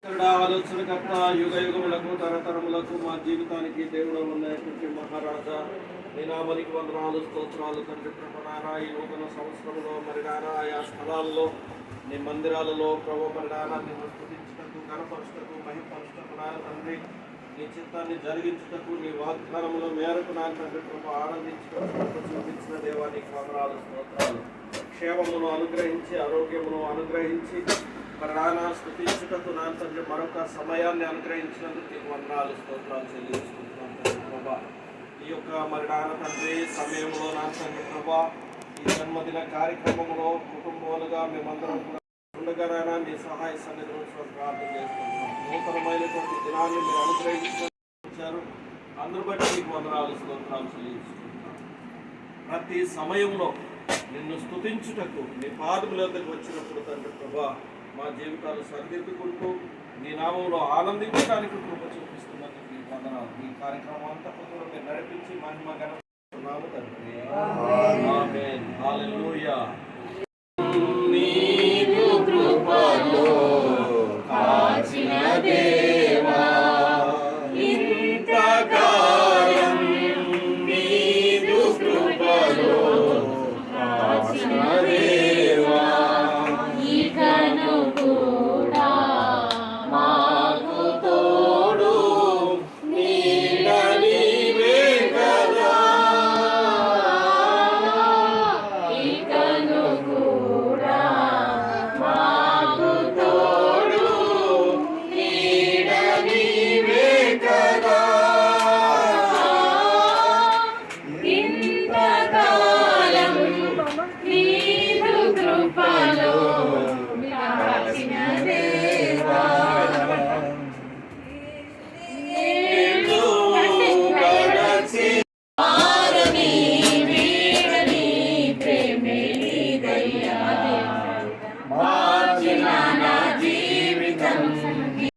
ఆలోచనకర్త యుగ యుగములకు తరతరములకు మా జీవితానికి దేవుడు ఉన్నటువంటి మహారాజా నీ నామానికి వందనాలు స్తోత్రాలు తండ్రి ప్రభారా. ఈ నూతన సంవత్సరంలో మరిడారా ఆయా స్థలాల్లో నీ మందిరాలలో ప్రభు మరిడారా నిన్ను స్తుతించుటకు గణపరుచుటకు మహిమపరుచుటకు నా తండ్రి నీ చిత్తాన్ని జరిగించుటకు నీ వాగ్దానముల మేరకు నా తండ్రి ప్రభు ఆనందించుటకు చూపించిన దేవానికి వందనాలు స్తోత్రాలు. క్షేమమును అనుగ్రహించి ఆరోగ్యమును అనుగ్రహించి మరణాన్ని స్తుతించుటకు నా తండ్రి మరొక సమయాన్ని అనుగ్రహించినందుకు నీకు వందనాలు స్తోత్రాలు చెల్లించుకుంటున్నాను తండ్రి ప్రభా. ఈ యొక్క మరణాన తండ్రి సమయంలో నా తండ్రి ప్రభా ఈ జన్మదిన కార్యక్రమంలో కుటుంబాలుగా మేమందరం కూడా ఉండగానైనా నీ సహాయ సన్నిధిలో ప్రార్థన చేసుకుంటున్నాం. నూతనమైనటువంటి దినాన్ని మీరు అనుగ్రహించారు, అందరూ బట్టి నీకు వందనాలు స్తోత్రాలు చెల్లించుకుంటున్నాను. ప్రతి సమయంలో నిన్ను స్తుతించుటకు నీ పాదముల వద్దకు వచ్చినప్పుడు తండ్రి ప్రభా మా జీవితాలు సరిదిద్దుకుంటూ నీ నామంలో ఆనందించడానికి కృప చూపిస్తున్నందుకు నీ వందనాలు. ఈ కార్యక్రమం అంతా కూడా మీరు నడిపించి మహిమ ఘనత తండ్రి. ఆమేన్. హల్లెలూయా.